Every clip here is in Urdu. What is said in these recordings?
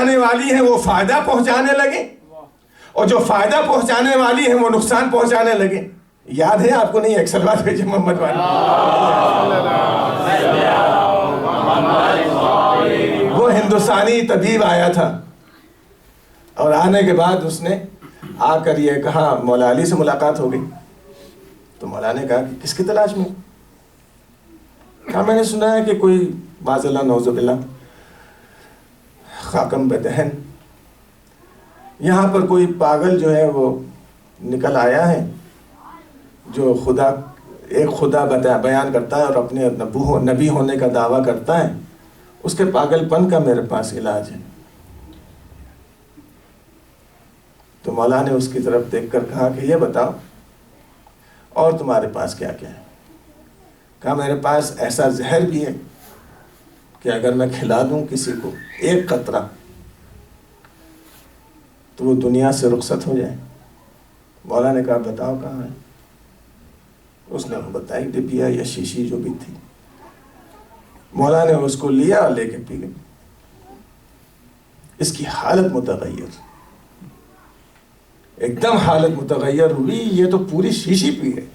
پہنچانے والی ہیں وہ فائدہ پہنچانے لگے، اور جو فائدہ پہنچانے والی ہیں وہ نقصان پہنچانے لگے. یاد ہے آپ کو؟ نہیں؟ ایک سلوات بھیجے محمد والی. وہ ہندوستانی طبیب آیا تھا، اور آنے کے بعد اس نے آ کر یہ کہا مولا علی سے ملاقات ہو گئی. تو مولا نے کہا کہ کس کی تلاش میں؟ کہا میں نے سنا ہے کہ کوئی باز اللہ نعوذ باللہ خاکم بدہن یہاں پر کوئی پاگل جو ہے وہ نکل آیا ہے جو ایک خدا بیان کرتا ہے اور اپنے نبی ہونے کا دعویٰ کرتا ہے. اس کے پاگل پن کا میرے پاس علاج ہے. تو مولا نے اس کی طرف دیکھ کر کہا کہ یہ بتاؤ اور تمہارے پاس کیا کیا ہے؟ کہا میرے پاس ایسا زہر بھی ہے کہ اگر میں کھلا دوں کسی کو ایک قطرہ تو وہ دنیا سے رخصت ہو جائے. مولا نے کہا بتاؤ کہاں ہے؟ اس نے بتائی ڈبیا یا شیشی جو بھی تھی. مولا نے اس کو لیا اور لے کے پی گئی. اس کی حالت متغیر، ایک دم حالت متغیر ہوئی. یہ تو پوری شیشی پی گئی.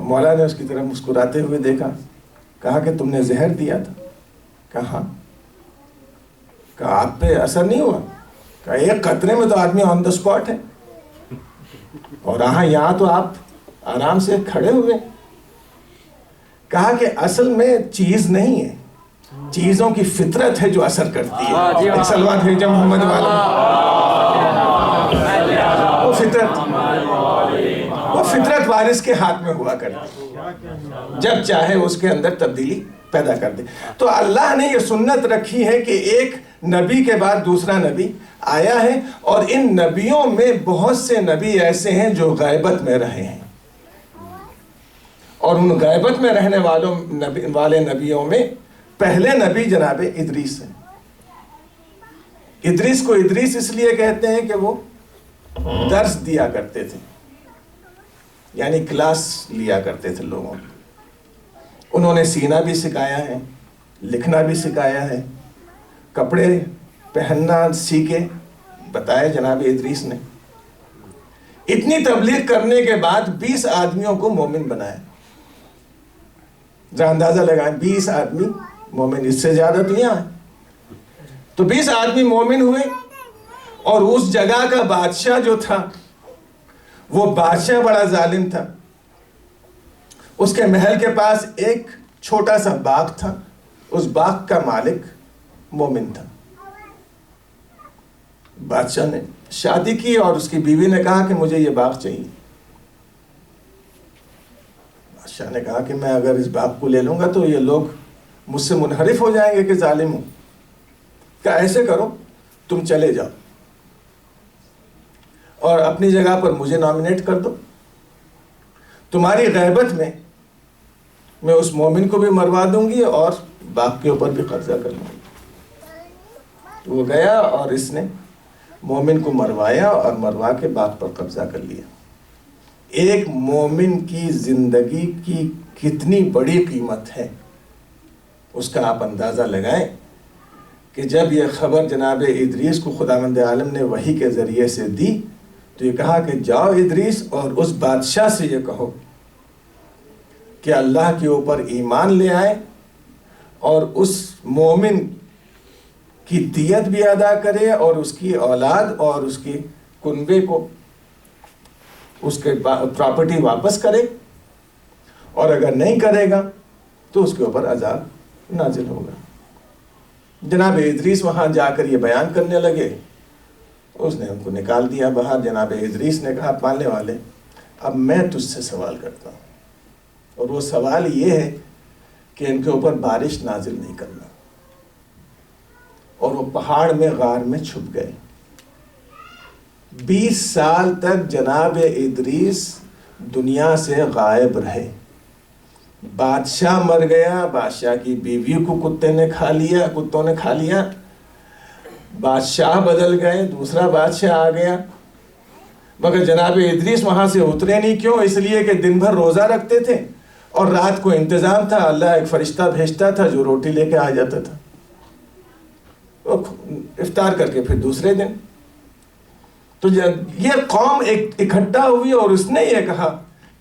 مولا نے اس کی طرف مسکراتے ہوئے دیکھا، کہا کہ تم نے زہر دیا تھا؟ کہا ہاں. کہا آپ پہ اثر نہیں ہوا؟ کہا ایک قطرے میں تو آدمی آن دا اسپاٹ ہے، اور یہاں تو آپ آرام سے کھڑے ہوئے. کہا کہ اصل میں چیز نہیں ہے، چیزوں کی فطرت ہے جو اثر کرتی ہے. ایک سلوات بھیجا محمد والا. وہ فطرت وارث کے ہاتھ میں ہوا کرتی، جب چاہے اس کے اندر تبدیلی پیدا کر دے. تو اللہ نے یہ سنت رکھی ہے کہ ایک نبی کے بعد دوسرا نبی آیا ہے، اور ان نبیوں میں بہت سے نبی ایسے ہیں جو غیبت میں رہے ہیں، اور ان غیبت میں رہنے والے نبیوں میں پہلے نبی جناب ادریس ہیں. ادریس کو ادریس اس لیے کہتے ہیں کہ وہ درس دیا کرتے تھے، یعنی کلاس لیا کرتے تھے لوگوں کی. انہوں نے سینا بھی سکھایا ہے، لکھنا بھی سکھایا ہے، کپڑے پہننا سیکھے بتائے جناب ادریس نے. اتنی تبلیغ کرنے کے بعد 20 آدمیوں کو مومن بنایا. ذرا اندازہ لگائیں، 20 آدمی مومن. اس سے زیادہ تو یہاں ہے. تو 20 آدمی مومن ہوئے، اور اس جگہ کا بادشاہ جو تھا وہ بادشاہ بڑا ظالم تھا. اس کے محل کے پاس ایک چھوٹا سا باغ تھا، اس باغ کا مالک مومن تھا. بادشاہ نے شادی کی اور اس کی بیوی نے کہا کہ مجھے یہ باغ چاہیے. بادشاہ نے کہا کہ میں اگر اس باغ کو لے لوں گا تو یہ لوگ مجھ سے منحرف ہو جائیں گے کہ ظالم ہوں. کہا ایسے کرو، تم چلے جاؤ اور اپنی جگہ پر مجھے نامینیٹ کر دو. تمہاری غیبت میں اس مومن کو بھی مروا دوں گی اور باغ کے اوپر بھی قبضہ کر لوں گی. وہ گیا اور اس نے مومن کو مروایا اور مروا کے باغ پر قبضہ کر لیا. ایک مومن کی زندگی کی کتنی بڑی قیمت ہے اس کا آپ اندازہ لگائیں کہ جب یہ خبر جناب ادریس کو خداوند عالم نے وحی کے ذریعے سے دی تو یہ کہا کہ جاؤ ادریس اور اس بادشاہ سے یہ کہو کہ اللہ کے اوپر ایمان لے آئے اور اس مومن کی دیت بھی ادا کرے اور اس کی اولاد اور اس کی کنبے کو اس کے پراپرٹی واپس کرے، اور اگر نہیں کرے گا تو اس کے اوپر عذاب نازل ہوگا. جناب ادریس وہاں جا کر یہ بیان کرنے لگے. اس نے ان کو نکال دیا باہر. جناب ادریس نے کہا پالنے والے اب میں تجھ سے سوال کرتا ہوں، اور وہ سوال یہ ہے کہ ان کے اوپر بارش نازل نہیں کرنا. اور وہ پہاڑ میں غار میں چھپ گئے. 20 سال تک جناب ادریس دنیا سے غائب رہے. بادشاہ مر گیا، بادشاہ کی بیوی کو کتوں نے کھا لیا. بادشاہ بدل گئے، دوسرا بادشاہ آ گیا. مگر جناب ادریس وہاں سے اترے نہیں. کیوں؟ اس لیے کہ دن بھر روزہ رکھتے تھے اور رات کو انتظام تھا. اللہ ایک فرشتہ بھیجتا تھا جو روٹی لے کے آ جاتا تھا. افطار کر کے پھر دوسرے دن. تو یہ قوم ایک اکٹھا ہوئی اور اس نے یہ کہا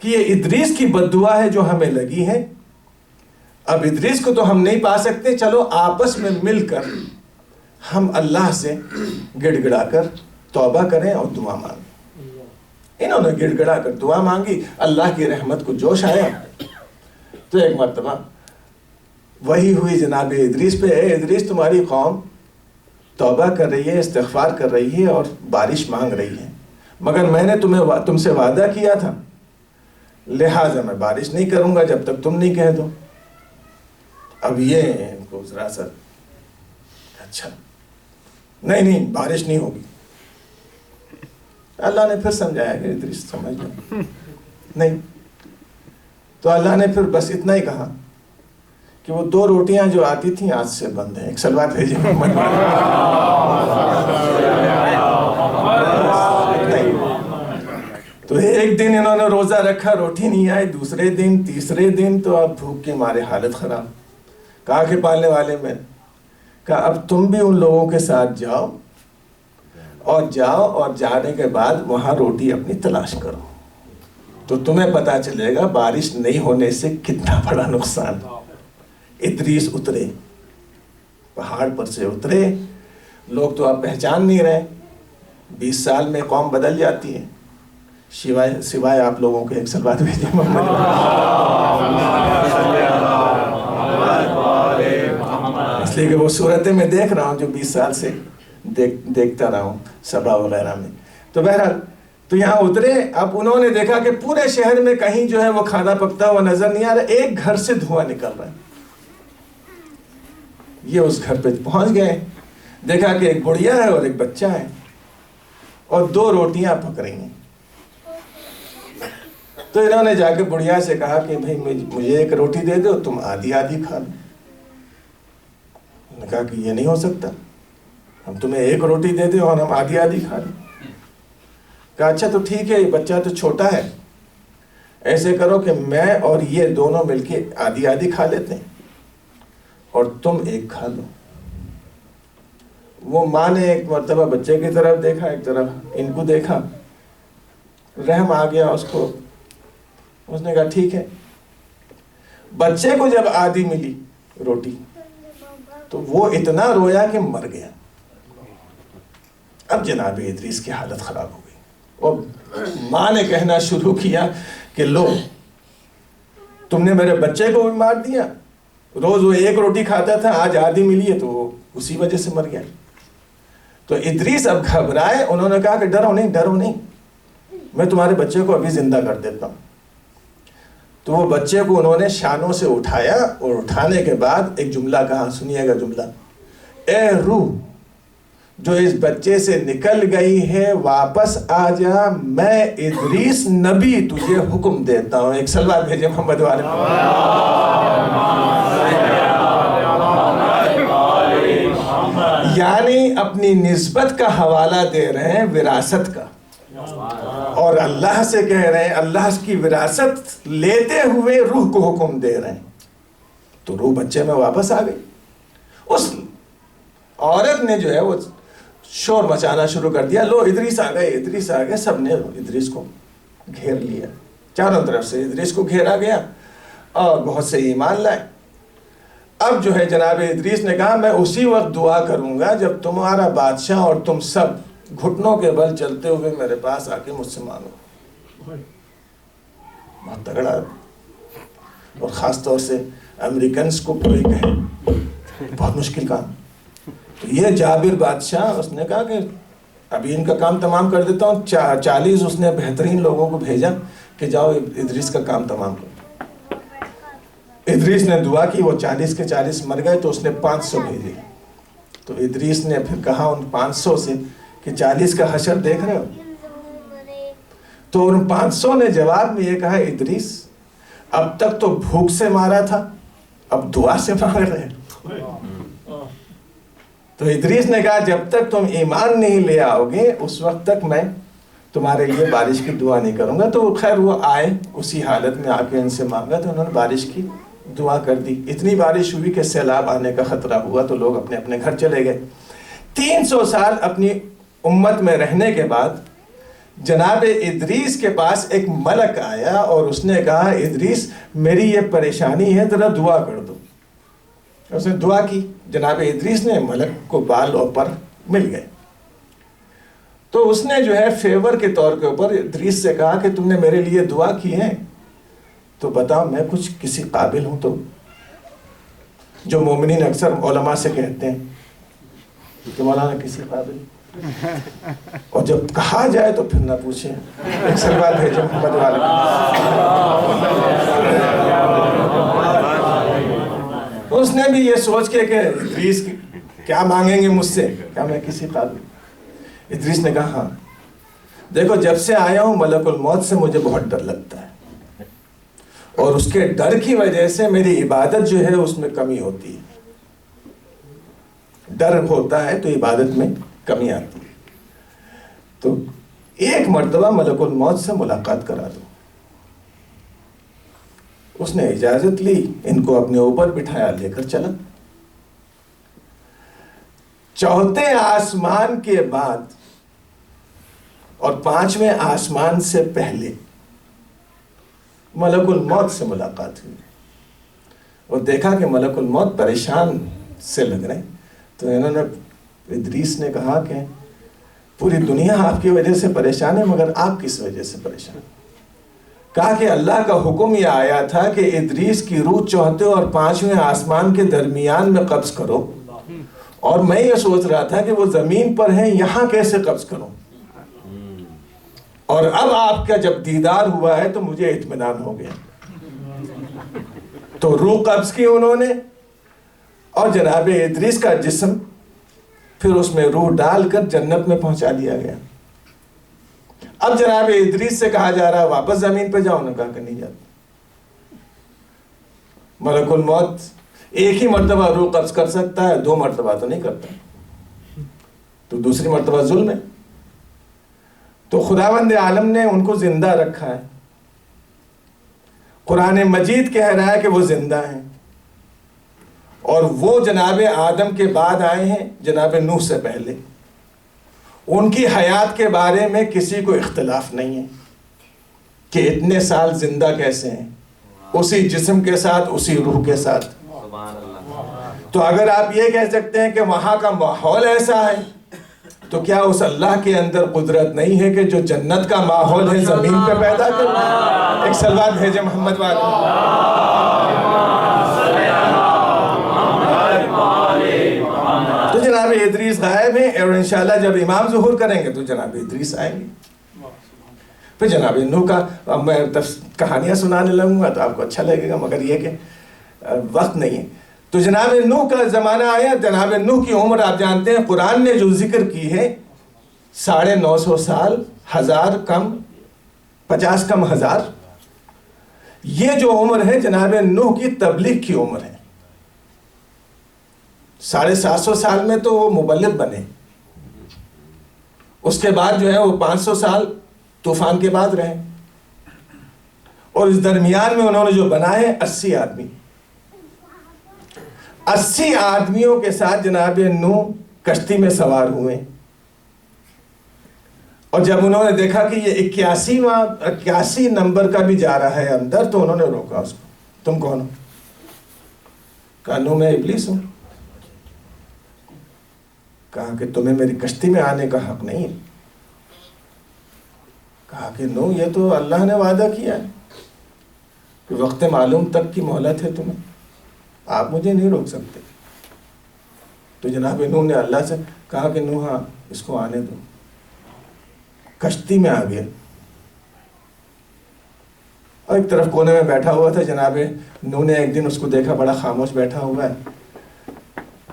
کہ یہ ادریس کی بد دعا ہے جو ہمیں لگی ہے. اب ادریس کو تو ہم نہیں پا سکتے, چلو آپس میں مل کر ہم اللہ سے گڑ گڑا کر توبہ کریں اور دعا مانگیں. انہوں نے گڑ گڑا کر دعا مانگی, اللہ کی رحمت کو جوش آیا. تو ایک مرتبہ وہی ہوئی جناب ادریس پہ, اے ادریس تمہاری قوم توبہ کر رہی ہے, استغفار کر رہی ہے اور بارش مانگ رہی ہے, مگر میں نے تم سے وعدہ کیا تھا, لہٰذا میں بارش نہیں کروں گا جب تک تم نہیں کہہ دو. اب یہ ان کو ذرا سا اچھا نہیں بارش نہیں ہوگی. اللہ نے پھر سمجھایا کہ ادریس سمجھ لو نہیں. تو اللہ نے پھر بس اتنا ہی کہا کہ وہ 2 روٹیاں جو آتی تھیں آج سے بند ہیں. ایک سلوات بھیجیں محمد. تو ایک دن انہوں نے روزہ رکھا, روٹی نہیں آئی, دوسرے دن, تیسرے دن, تو اب بھوک کے مارے حالت خراب. کہا کہ پالنے والے میں کہا اب تم بھی ان لوگوں کے ساتھ جاؤ اور جانے کے بعد وہاں روٹی اپنی تلاش کرو, تو تمہیں پتا چلے گا بارش نہیں ہونے سے کتنا بڑا نقصان. ادریس اترے, پہاڑ پر سے اترے. لوگ تو آپ پہچان نہیں رہے. 20 سال میں قوم بدل جاتی ہے, سوائے آپ لوگوں کے. ایک سلوات بھیجیں محمد. اس لیے کہ وہ صورتیں میں دیکھ رہا ہوں جو 20 سال سے دیکھتا رہا ہوں سبا وغیرہ میں. تو بہرحال تو یہاں اترے. اب انہوں نے دیکھا کہ پورے شہر میں کہیں جو ہے وہ کھانا پکتا ہوا نظر نہیں آ رہا, ایک گھر سے دھواں نکل رہا ہے. یہ اس گھر پہ پہنچ گئے, دیکھا کہ ایک بڑھیا ہے اور ایک بچہ ہے اور 2 روٹیاں پک رہی ہیں. تو انہوں نے جا کے بڑھیا سے کہا کہ بھائی مجھے 1 روٹی دے دو, تم آدھی کھا لو. انہوں نے کہا کہ یہ نہیں ہو سکتا, ہم تمہیں 1 روٹی دے دیں اور ہم آدھی کھا لیں. کہا اچھا تو ٹھیک ہے, یہ بچہ تو چھوٹا ہے, ایسے کرو کہ میں اور یہ دونوں مل کے آدھی کھا لیتے ہیں اور تم 1 کھا لو. وہ ماں نے ایک مرتبہ بچے کی طرف دیکھا, ایک طرف ان کو دیکھا, رحم آ گیا اس کو. اس نے کہا ٹھیک ہے. بچے کو جب آدھی ملی روٹی تو وہ اتنا رویا کہ مر گیا. اب جناب ادریس کی حالت خراب ہو گئی اور ماں نے کہنا شروع کیا کہ لو تم نے میرے بچے کو بھی مار دیا, روز وہ 1 روٹی کھاتا تھا, آج آدھی ملی ہے تو وہ اسی وجہ سے مر گیا. تو ادریس اب گھبرائے. انہوں نے کہا کہ ڈرو نہیں, میں تمہارے بچے کو ابھی زندہ کر دیتا ہوں. تو وہ بچے کو انہوں نے شانوں سے اٹھایا اور اٹھانے کے بعد ایک جملہ کہا, سنیے گا جملہ, اے روح جو اس بچے سے نکل گئی ہے واپس آ جا, میں ادریس نبی تجھے حکم دیتا ہوں. ایک سلوات بھیجے محمد والے. یعنی اپنی نسبت کا حوالہ دے رہے ہیں وراثت کا, اور اللہ سے کہہ رہے ہیں, اللہ کی وراثت لیتے ہوئے روح کو حکم دے رہے ہیں. تو روح بچے میں واپس آ گئی. اس عورت نے جو ہے وہ شور مچانا شروع کر دیا, لو ادریس آ گئے. سب نے ادریس کو گھیر لیا, چاروں طرف سے ادریس کو گھیرا گیا اور بہت سے ایمان لائے. اب جو ہے جناب ادریس نے کہا میں اسی وقت دعا کروں گا جب تمہارا بادشاہ اور تم سب گھٹنوں کے بل چلتے ہوئے میرے پاس آ کے مجھ سے مانگو. بہت تگڑا, اور خاص طور سے امریکنز کو کوئی کہے بہت مشکل کام. تو یہ جابر بادشاہ, اس نے کہا کہ ابھی ان کا کام تمام کر دیتا ہوں. 40 اس نے بہترین لوگوں کو بھیجا کہ جاؤ ادریس کا کام تمام کرو. ادریس نے دعا کی, وہ 40 کے 40 مر گئے تو اس نے 500 بھیجے. تو ادریس نے پھر کہا ان 500 سے کہ 40 کا حشر دیکھ رہے ہو. تو ان 500 نے جواب میں یہ کہا, ادریس اب تک تو بھوک سے مارا تھا, اب دعا سے مار رہے ہیں. تو ادریس نے کہا جب تک تم ایمان نہیں لے آؤ گے اس وقت تک میں تمہارے لیے بارش کی دعا نہیں کروں گا. تو خیر وہ آئے, اسی حالت میں آ کے ان سے مانگا تو انہوں نے بارش کی دعا کر دی. اتنی بارش ہوئی کہ سیلاب آنے کا خطرہ ہوا تو لوگ اپنے اپنے گھر چلے گئے. 300 سال اپنی امت میں رہنے کے بعد جناب ادریس کے پاس ایک ملک آیا اور اس نے کہا ادریس میری یہ پریشانی ہے ذرا دعا کر دو. اس نے دعا کی. جناب ادریس نے ملک کو بال اور پر مل گئے. تو اس نے جو ہے فیور کے طور کے اوپر ادریس سے کہا کہ تم نے میرے لیے دعا کی ہے تو بتاؤ میں کچھ کسی قابل ہوں تو. جو مومنین اکثر علماء سے کہتے ہیں کہ مولانا کسی قابل, اور جب کہا جائے تو پھر نہ پوچھیں. ایک سلوات بھیجو محمد والے. اس نے بھی یہ سوچ کے کہ ادریس کیا مانگیں گے مجھ سے, کیا میں کسی قابل. ادریس نے کہا ہاں دیکھو جب سے آیا ہوں ملک الموت سے مجھے بہت ڈر لگتا ہے, اور اس کے ڈر کی وجہ سے میری عبادت جو ہے اس میں کمی ہوتی ہے. ڈر ہوتا ہے تو عبادت میں کمی آتی ہے. تو ایک مرتبہ ملک الموت سے ملاقات کرا دو. اس نے اجازت لی, ان کو اپنے اوپر بٹھایا, لے کر چلا. چوتھے آسمان کے بعد اور 5ویں آسمان سے پہلے ملک الموت سے ملاقات ہوئی اور دیکھا کہ ملک الموت پریشان سے لگ رہے ہیں. تو انہوں نے ادریس نے کہا کہ پوری دنیا آپ کی وجہ سے پریشان ہے مگر آپ کس وجہ سے پریشان. کہا کہ اللہ کا حکم یہ آیا تھا کہ ادریس کی روح چوتھے اور 5ویں آسمان کے درمیان میں قبض کرو, اور میں یہ سوچ رہا تھا کہ وہ زمین پر ہیں یہاں کیسے قبض کروں, اور اب آپ کا جب دیدار ہوا ہے تو مجھے اطمینان ہو گیا. تو روح قبض کی انہوں نے, اور جناب ادریس کا جسم پھر اس میں روح ڈال کر جنت میں پہنچا دیا گیا. اب جناب ادریس سے کہا جا رہا ہے واپس زمین پہ جاؤ, نے کہا کہ نہیں جاتا. ملک الموت ایک ہی مرتبہ روح قبض کر سکتا ہے, 2 مرتبہ تو نہیں کرتا, تو دوسری مرتبہ ظلم ہے. تو خداوند عالم نے ان کو زندہ رکھا ہے. قرآن مجید کہہ رہا ہے کہ وہ زندہ ہیں, اور وہ جناب آدم کے بعد آئے ہیں, جناب نوح سے پہلے. ان کی حیات کے بارے میں کسی کو اختلاف نہیں ہے کہ اتنے سال زندہ کیسے ہیں, اسی جسم کے ساتھ, اسی روح کے ساتھ. تو اگر آپ یہ کہہ سکتے ہیں کہ وہاں کا ماحول ایسا ہے, تو کیا اس اللہ کے اندر قدرت نہیں ہے کہ جو جنت کا ماحول ہے زمین پہ پیدا کرے؟ ایک سلوات بھیجے محمد والے. تو جناب ادریس غائب ہیں, اور انشاءاللہ جب امام ظہور کریں گے تو جناب ادریس آئیں گے. پھر جناب نوح کا میں کہانیاں سنانے لگوں گا تو آپ کو اچھا لگے گا, مگر یہ کہ وقت نہیں ہے. تو جناب نوح کا زمانہ آیا. جناب نوح کی عمر آپ جانتے ہیں, قرآن نے جو ذکر کی ہے 950 سال, 1000 کم 50 کم 1000. یہ جو عمر ہے جناب نوح کی تبلیغ کی عمر ہے. 750 سال میں تو وہ مبلغ بنے, اس کے بعد جو ہے وہ 500 سال طوفان کے بعد رہے, اور اس درمیان میں انہوں نے جو بنائے 80 آدمی. 80 آدمیوں کے ساتھ جناب نوح کشتی میں سوار ہوئے, اور جب انہوں نے دیکھا کہ یہ 81 نمبر کا بھی جا رہا ہے اندر, تو انہوں نے روکا اس کو. تم کون ہو؟ کہا نوح میں ابلیس ہوں. کہا کہ تمہیں میری کشتی میں آنے کا حق نہیں ہے. کہا کہ نوح یہ تو اللہ نے وعدہ کیا ہے کہ وقت معلوم تک کی مہلت ہے تمہیں, آپ مجھے نہیں روک سکتے. تو جناب نوح نے اللہ سے کہا کہ نوح ہاں اس کو آنے دو. کشتی میں آ گیا, اور ایک طرف کونے میں بیٹھا ہوا تھا. جناب نوح نے ایک دن اس کو دیکھا بڑا خاموش بیٹھا ہوا ہے,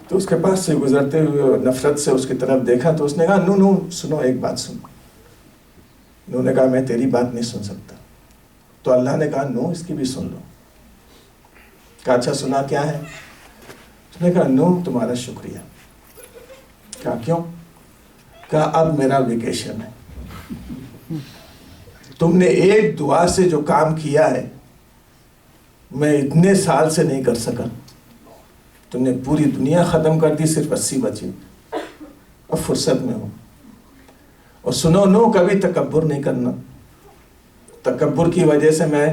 تو اس کے پاس سے گزرتے ہوئے نفرت سے اس کی طرف دیکھا. تو اس نے کہا نوح سنو, ایک بات سنو. نوح نے کہا میں تیری بات نہیں سن سکتا. تو اللہ نے کہا نوح اس کی بھی سن لو. کہا اچھا سنا, کیا ہے؟ اس نے کہا نوح تمہارا شکریہ. کہا کیوں؟ کہا اب میرا ویکیشن ہے. تم نے ایک دعا سے جو کام کیا ہے میں اتنے سال سے نہیں کر سکا. تم نے پوری دنیا ختم کر دی, صرف 80 بچے. اور فرصت میں ہوں. اور سنو نو کبھی تکبر نہیں کرنا. تکبر کی وجہ سے میں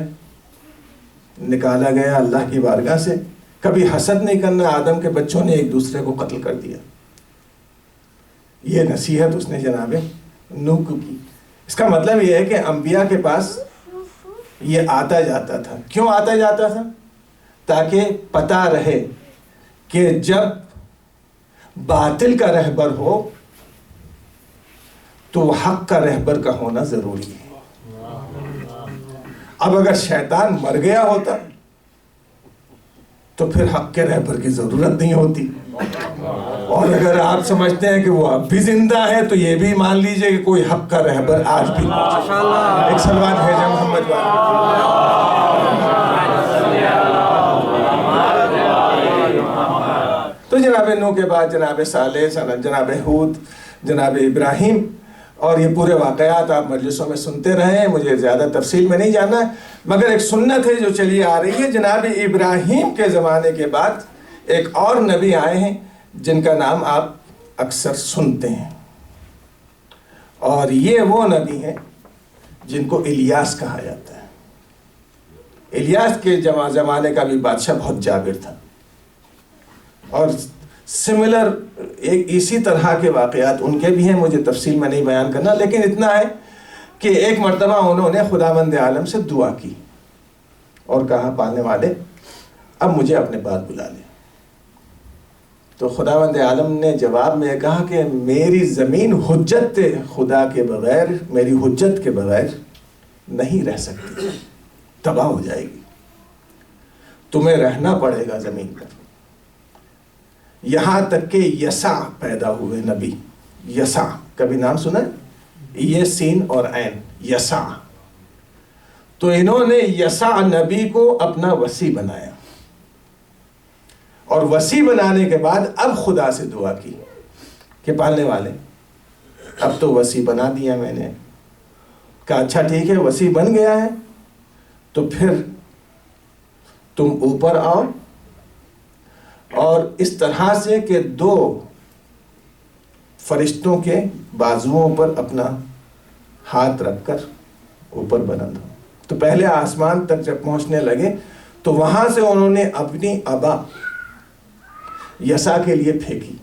نکالا گیا اللہ کی بارگاہ سے. کبھی حسد نہیں کرنا. آدم کے بچوں نے ایک دوسرے کو قتل کر دیا. یہ نصیحت اس نے جناب نوح کو کی. اس کا مطلب یہ ہے کہ انبیاء کے پاس یہ آتا جاتا تھا. کیوں آتا جاتا تھا؟ تاکہ پتہ رہے کہ جب باطل کا رہبر ہو تو حق کا رہبر کا ہونا ضروری ہے. اب اگر شیطان مر گیا ہوتا تو پھر حق کے رہبر کی ضرورت نہیں ہوتی. اور اگر آپ سمجھتے ہیں کہ وہ اب بھی زندہ ہے تو یہ بھی مان لیجئے کہ کوئی حق کا رہبر آج بھی. ایک سلوات بھیجیں محمد تو جناب نوح کے بعد جناب صالح، جناب ہود، جناب ابراہیم، اور یہ پورے واقعات آپ مجلسوں میں سنتے رہے ہیں. مجھے زیادہ تفصیل میں نہیں جانا، مگر ایک سنت ہے جو چلی آ رہی ہے. جناب ابراہیم کے زمانے کے بعد ایک اور نبی آئے ہیں جن کا نام آپ اکثر سنتے ہیں، اور یہ وہ نبی ہیں جن کو الیاس کہا جاتا ہے. الیاس کے زمانے کا بھی بادشاہ بہت جابر تھا، اور سملر ایک اسی طرح کے واقعات ان کے بھی ہیں. مجھے تفصیل میں نہیں بیان کرنا، لیکن اتنا ہے کہ ایک مرتبہ انہوں نے خداوند عالم سے دعا کی اور کہا پالنے والے اب مجھے اپنے پاس بلا لے. تو خداوند عالم نے جواب میں کہا کہ میری زمین حجت خدا کے بغیر، میری حجت کے بغیر نہیں رہ سکتی، تباہ ہو جائے گی. تمہیں رہنا پڑے گا زمین پر. یہاں تک کہ یسع پیدا ہوئے نبی. یسع کبھی نام سنا ہے؟ یہ سین اور عین، یسع. تو انہوں نے یسع نبی کو اپنا وصی بنایا، اور وصی بنانے کے بعد اب خدا سے دعا کی کہ پالنے والے اب تو وصی بنا دیا میں نے. کہا اچھا ٹھیک ہے، وصی بن گیا ہے تو پھر تم اوپر آؤ، اور اس طرح سے کہ 2 فرشتوں کے بازوؤں پر اپنا ہاتھ رکھ کر اوپر بلند ہو. تو پہلے آسمان تک جب پہنچنے لگے تو وہاں سے انہوں نے اپنی ابا یسع کے لیے پھینکی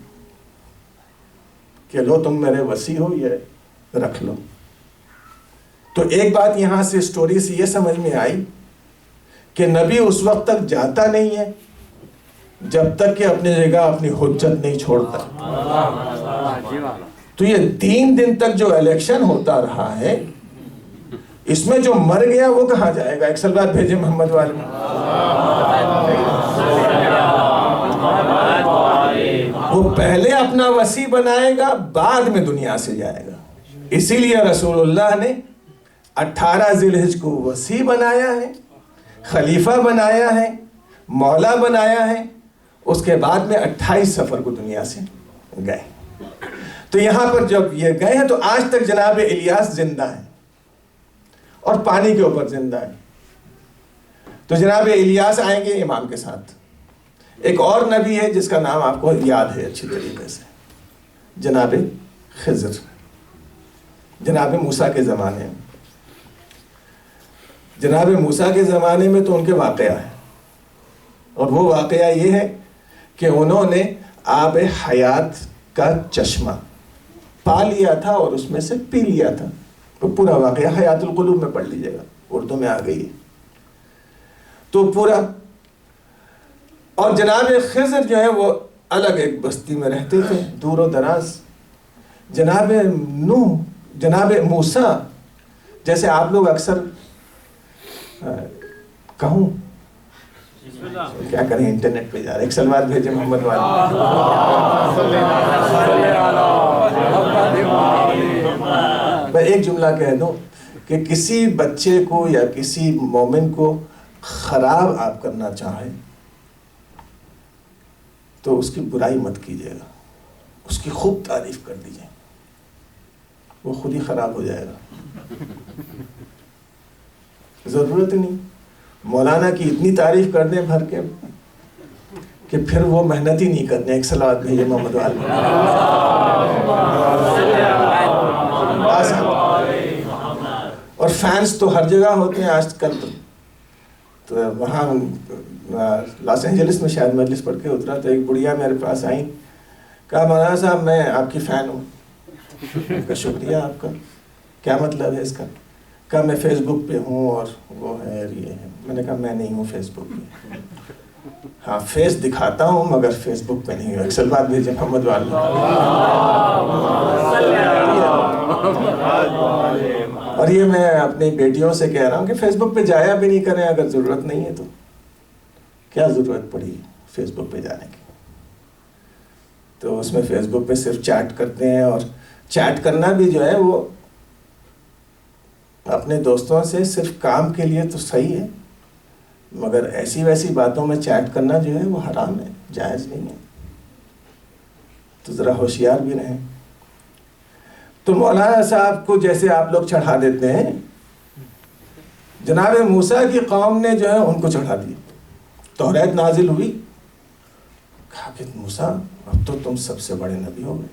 کہ لو تم میرے وصی ہو، یہ رکھ لو. تو ایک بات یہاں سے سٹوری سے یہ سمجھ میں آئی کہ نبی اس وقت تک جاتا نہیں ہے جب تک کہ اپنی جگہ اپنی حجت نہیں چھوڑتا. تو یہ 3 دن تک جو الیکشن ہوتا رہا ہے، اس میں جو مر گیا وہ کہاں جائے گا؟ ایک سلوات بھیجے محمد والے. وہ پہلے اپنا وصی بنائے گا، بعد میں دنیا سے جائے گا. اسی لیے رسول اللہ نے 18 ذی الحجہ کو وصی بنایا ہے، خلیفہ بنایا ہے، مولا بنایا ہے. اس کے بعد میں 28 صفر کو دنیا سے گئے. تو یہاں پر جب یہ گئے ہیں تو آج تک جناب الیاس زندہ ہیں اور پانی کے اوپر زندہ ہیں. تو جناب الیاس آئیں گے امام کے ساتھ. ایک اور نبی ہے جس کا نام آپ کو یاد ہے اچھی طریقے سے، جناب خضر. جناب موسیٰ کے زمانے میں، جناب موسیٰ کے زمانے میں تو ان کے واقعہ ہے، اور وہ واقعہ یہ ہے کہ انہوں نے آب حیات کا چشمہ پا لیا تھا اور اس میں سے پی لیا تھا. تو پورا واقعہ حیات القلوب میں پڑھ لیجیے گا، اردو میں آ گئی ہے تو پورا. اور جناب خضر جو ہے وہ الگ ایک بستی میں رہتے تھے، دور و دراز. جناب نوح، جناب موسیٰ، جیسے آپ لوگ اکثر کہوں کیا کریں انٹرنیٹ پہ جا رہے. ایک سلوات بھیجے محمد والے. میں ایک جملہ کہہ دوں کہ کسی بچے کو یا کسی مومن کو خراب آپ کرنا چاہیں تو اس کی برائی مت کیجیے گا، اس کی خوب تعریف کر دیجیے، وہ خود ہی خراب ہو جائے گا. ضرورت نہیں مولانا کی اتنی تعریف کر دیں بھر کے کہ پھر وہ محنت ہی نہیں کرنے. ایک صلوات بھیجے محمد والے. اور فینس تو ہر جگہ ہوتے ہیں آج کل. تو وہاں لاس اینجلس میں شاید مجلس پڑھ کے اترا تو ایک بڑھیا میرے پاس آئی, کہا مولانا صاحب میں آپ کی فین ہوں. کا شکریہ آپ کا, کیا مطلب ہے اس کا؟ کہا میں فیس بک پہ ہوں اور وہ ہے اور یہ ہے. میں نے کہا میں نہیں ہوں فیس بک پہ, ہاں فیس دکھاتا ہوں مگر فیس بک پہ نہیں ہوں. اکثر بات بھیجے محمد والا. اور یہ میں اپنی بیٹیوں سے کہہ رہا ہوں کہ فیس بک پہ جایا بھی نہیں کریں, اگر ضرورت نہیں ہے تو کیا ضرورت پڑی فیس بک پہ جانے کی. تو اس میں فیس بک پہ صرف چیٹ کرتے ہیں, اور چیٹ کرنا بھی جو ہے وہ اپنے دوستوں سے صرف کام کے لیے تو صحیح ہے, مگر ایسی ویسی باتوں میں چیٹ کرنا جو ہے وہ حرام ہے, جائز نہیں ہے. تو ذرا ہوشیار بھی رہیں. تو مولانا صاحب کو جیسے آپ لوگ چڑھا دیتے ہیں, جناب موسیٰ کی قوم نے جو ہے ان کو چڑھا دیا. توریت نازل ہوئی, کہا کہ موسیٰ اب تو تم سب سے بڑے نبی ہو گئے,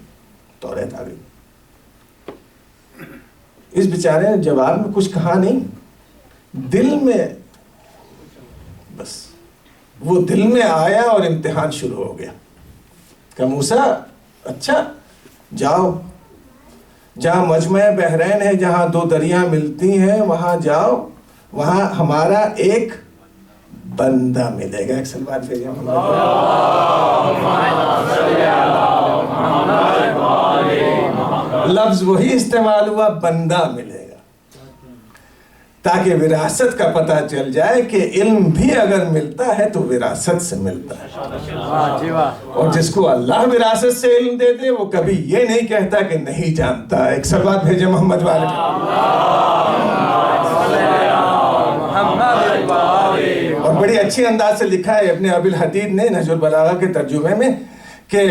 توریت آ گئی. اس بیچارے نے جواب میں کچھ کہا نہیں, دل میں بس وہ دل میں آیا اور امتحان شروع ہو گیا. کہ موسیٰ اچھا جاؤ, جہاں مجمع بحرین ہے, جہاں دو دریا ملتی ہیں, وہاں جاؤ, وہاں ہمارا ایک بندہ ملے گا. ایک سلوات بھیجیں. لفظ وہی استعمال ہوا, بندہ ملے گا, تاکہ وراثت کا پتہ چل جائے کہ علم بھی اگر ملتا ہے تو وراثت سے ملتا ہے. اور جس کو اللہ وراثت سے علم دے دے وہ کبھی یہ نہیں کہتا کہ نہیں جانتا. ایک سلوات بھیجے محمد والے. اور بڑی اچھی انداز سے لکھا ہے ابن ابی الحدید نے نہج البلاغہ کے ترجمے میں کہ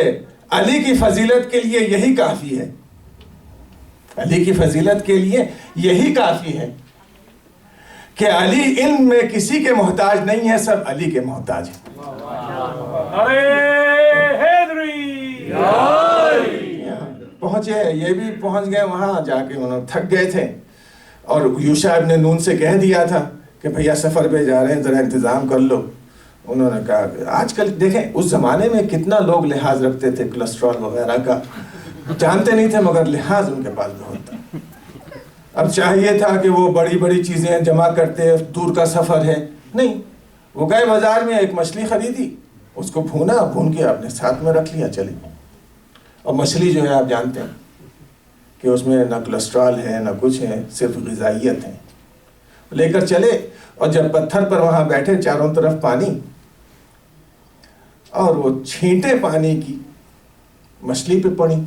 علی کی فضیلت کے لیے یہی کافی ہے, علی کی فضیلت کے لیے یہی کافی ہے کہ علی علم میں کسی کے محتاج نہیں ہے, سب علی کے محتاج ہیں. پہنچے, یہ بھی پہنچ گئے وہاں جا کے, انہوں تھک گئے تھے اور یوشع ابن نون سے کہہ دیا تھا کہ بھیا سفر پہ جا رہے ہیں, ذرا انتظام کر لو. انہوں نے کہا آج کل دیکھیں اس زمانے میں کتنا لوگ لحاظ رکھتے تھے کولیسٹرول وغیرہ کا, جانتے نہیں تھے مگر لحاظ ان کے پاس بہت تھا. اب چاہیے تھا کہ وہ بڑی بڑی چیزیں جمع کرتے, دور کا سفر ہے, نہیں, وہ گئے بازار میں ایک مچھلی خریدی, اس کو بھونا, بھون کے اپنے ساتھ میں رکھ لیا, چلی. اور مچھلی جو ہے آپ جانتے ہیں کہ اس میں نہ کولیسٹرول ہے نہ کچھ ہے, صرف غذائیت ہے. لے کر چلے, اور جب پتھر پر وہاں بیٹھے, چاروں طرف پانی, اور وہ چھینٹے پانی کی مچھلی پہ پڑی,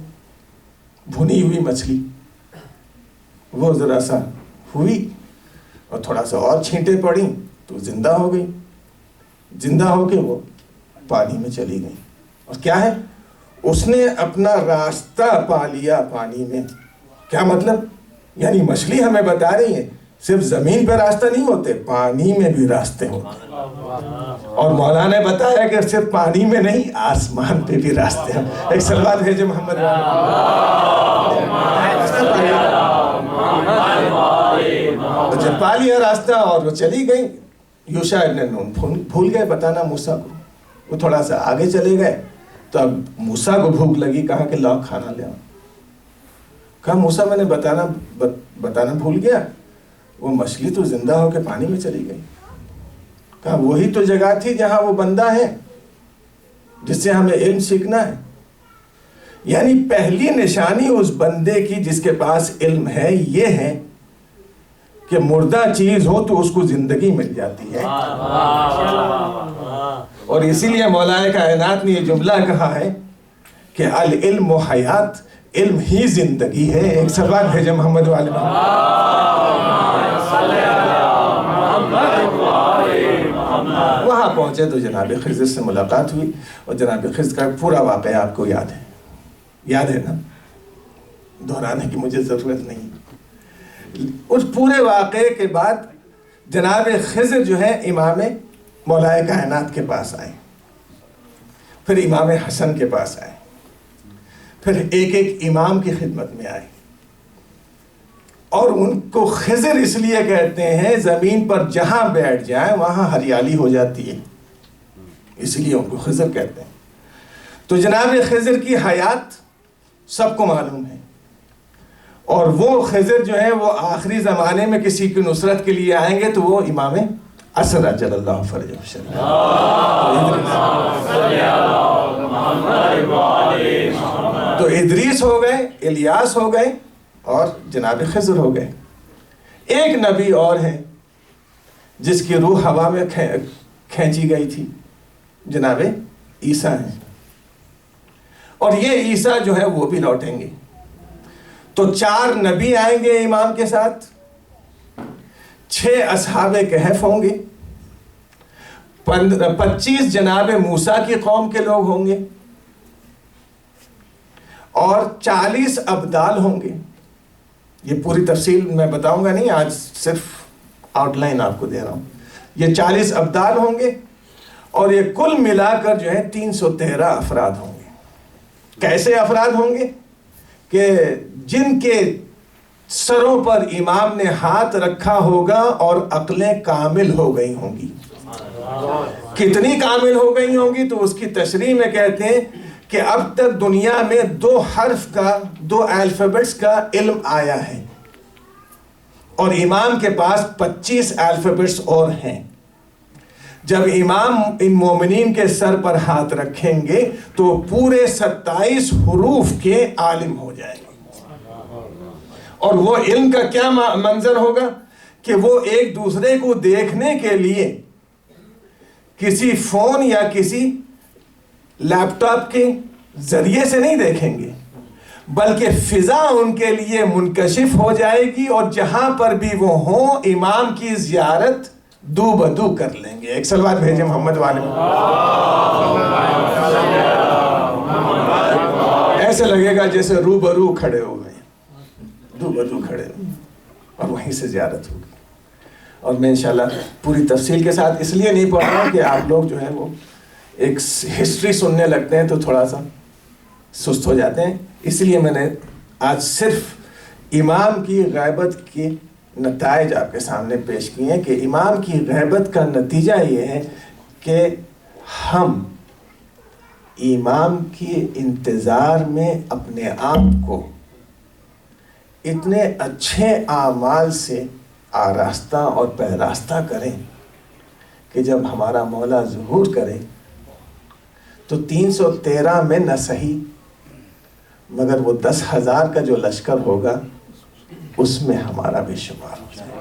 بھنی ہوئی مچھلی, وہ ذرا سا ہوئی اور تھوڑا سا اور چھینٹے پڑی تو زندہ ہو گئی, زندہ ہو کے وہ پانی میں چلی گئی. اور کیا ہے, اس نے اپنا راستہ پا لیا پانی میں. کیا مطلب؟ یعنی مچھلی ہمیں بتا رہی ہے صرف زمین پہ راستہ نہیں ہوتے, پانی میں بھی راستے ہوتے ہیں. اور مولانا نے بتایا کہ صرف پانی میں نہیں, آسمان پہ بھی راستے ہیں. ایک سلوات بھیجے محمد. جب پا لیا راستہ اور وہ چلی گئی, یوشع ابن نون بھول گئے بتانا موسیٰ کو. وہ تھوڑا سا آگے چلے گئے تو اب موسیٰ کو بھوک لگی, کہا کہ لاؤ کھانا لے آؤ. کہا موسیٰ میں نے بتانا بھول گیا, وہ مچھلی تو زندہ ہو کے پانی میں چلی گئی. کہا وہی تو جگہ تھی جہاں وہ بندہ ہے جس سے ہمیں علم سیکھنا ہے. یعنی پہلی نشانی اس بندے کی جس کے پاس علم ہے یہ ہے کہ مردہ چیز ہو تو اس کو زندگی مل جاتی ہے. اور اسی لیے مولا کائنات نے یہ جملہ کہا ہے کہ العلم و حیات, علم ہی زندگی ہے. ایک سلوات بھیجے محمد والے. وہاں پہنچے تو جناب خضر سے ملاقات ہوئی, اور جناب خضر کا پورا واقعہ آپ کو یاد ہے نا, دہرانے کی مجھے ضرورت نہیں. اس پورے واقعے کے بعد جناب خضر جو ہے امام مولا کائنات کے پاس آئے, پھر امام حسن کے پاس آئے. پھر ایک ایک امام کی خدمت میں آئے، اور ان کو خضر اس لیے کہتے ہیں زمین پر جہاں بیٹھ جائیں وہاں ہریالی ہو جاتی ہے، اس لیے ان کو خضر کہتے ہیں۔ تو جناب خضر کی حیات سب کو معلوم ہے، اور وہ خضر جو ہے وہ آخری زمانے میں کسی کی نصرت کے لیے آئیں گے تو وہ امام عصر اجل اللہ فرجہ الشریف۔ تو ادریس ہو گئے، الیاس ہو گئے، اور جناب خضر ہو گئے۔ ایک نبی اور ہے جس کی روح ہوا میں کھینچی گئی تھی، جناب عیسیٰ ہیں، اور یہ عیسیٰ جو ہے وہ بھی لوٹیں گے۔ تو 4 نبی آئیں گے امام کے ساتھ، 6 اصحاب کہف ہوں گے، 25 جناب موسیٰ کی قوم کے لوگ ہوں گے، اور 40 ابدال ہوں گے۔ یہ پوری تفصیل میں بتاؤں گا نہیں، آج صرف آؤٹ لائن آپ کو دے رہا ہوں۔ یہ 40 ابدال ہوں گے، اور یہ کل ملا کر جو ہے 313 افراد ہوں گے۔ کیسے افراد ہوں گے کہ جن کے سروں پر امام نے ہاتھ رکھا ہوگا اور عقلیں کامل ہو گئی ہوں گی۔ کتنی کامل ہو گئی ہوں گی تو اس کی تشریح میں کہتے ہیں کہ اب تک دنیا میں 2 حرف کا، 2 الفابیٹس کا علم آیا ہے، اور امام کے پاس 25 الفابیٹس اور ہیں۔ جب امام ان مومنین کے سر پر ہاتھ رکھیں گے تو پورے 27 حروف کے عالم ہو جائیں گے، اور وہ علم کا کیا منظر ہوگا کہ وہ ایک دوسرے کو دیکھنے کے لیے کسی فون یا کسی لیپ ٹاپ کے ذریعے سے نہیں دیکھیں گے، بلکہ فضا ان کے لیے منکشف ہو جائے گی، اور جہاں پر بھی وہ ہوں امام کی زیارت دو بدو کر لیں گے۔ ایک صلوات بھیجیں محمد والے میں۔ ایسے لگے گا جیسے روبرو کھڑے ہوئے ہیں، دو بدو کھڑے ہوئے، اور وہیں سے زیارت ہوگی۔ اور میں انشاءاللہ پوری تفصیل کے ساتھ اس لیے نہیں پڑھ رہا ہوں کہ آپ لوگ جو ہے وہ ایک ہسٹری سننے لگتے ہیں تو تھوڑا سا سست ہو جاتے ہیں، اس لیے میں نے آج صرف امام کی غیبت کی نتائج آپ کے سامنے پیش کیے ہیں کہ امام کی غیبت کا نتیجہ یہ ہے کہ ہم امام کے انتظار میں اپنے آپ کو اتنے اچھے اعمال سے آراستہ اور پیراستہ کریں کہ جب ہمارا مولا ظہور کرے تو 313 میں نہ صحیح مگر وہ 10,000 کا جو لشکر ہوگا اس میں ہمارا بھی شمار ہو جائے۔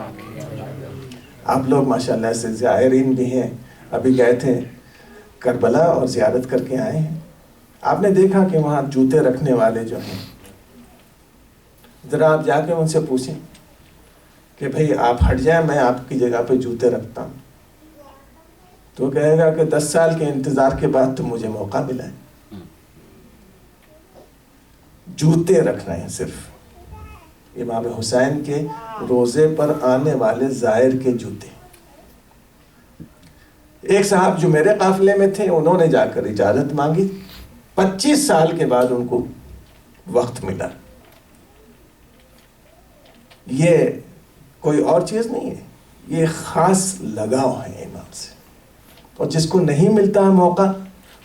آپ لوگ ماشاءاللہ سے زائرین بھی ہیں، ابھی گئے تھے کربلا اور زیارت کر کے آئے ہیں۔ آپ نے دیکھا کہ وہاں جوتے رکھنے والے جو ہیں، ذرا آپ جا کے ان سے پوچھیں کہ بھئی آپ ہٹ جائیں، میں آپ کی جگہ پہ جوتے رکھتا ہوں، تو کہے گا کہ 10 سال کے انتظار کے بعد تو مجھے موقع ملا ہے۔ جوتے رکھ رہے ہیں صرف امام حسین کے روزے پر آنے والے زائر کے جوتے۔ ایک صاحب جو میرے قافلے میں تھے انہوں نے جا کر اجازت مانگی، 25 سال کے بعد ان کو وقت ملا۔ یہ کوئی اور چیز نہیں ہے، یہ خاص لگاؤ ہے امام سے، اور جس کو نہیں ملتا ہے موقع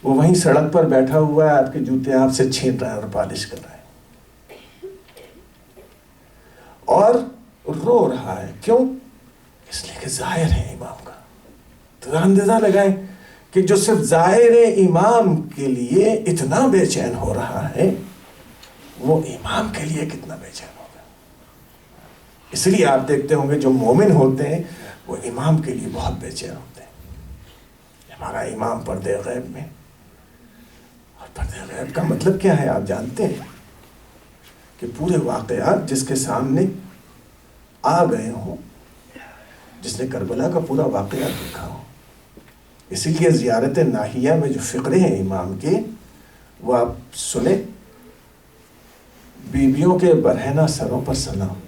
وہ وہیں سڑک پر بیٹھا ہوا ہے، آپ کے جوتے آپ سے چھین رہا ہے اور پالش کر رہا ہے اور رو رہا ہے۔ کیوں؟ اس لیے کہ ظاہر ہے امام کا۔ تو اندازہ لگائیں کہ جو صرف ظاہر امام کے لیے اتنا بے چین ہو رہا ہے وہ امام کے لیے کتنا بے چین ہوگا۔ اس لیے آپ دیکھتے ہوں گے جو مومن ہوتے ہیں وہ امام کے لیے بہت بے چین ہوتے ہیں۔ ہمارا امام پردے غیب میں، اور پردے غیب کا مطلب کیا ہے آپ جانتے ہیں کہ پورے واقعات جس کے سامنے آ گئے ہوں، جس نے کربلا کا پورا واقعہ دیکھا ہو۔ اسی لیے زیارت ناحیہ میں جو فقرے ہیں امام کے وہ آپ سنیں، بیویوں کے برہنہ سروں پر سلام،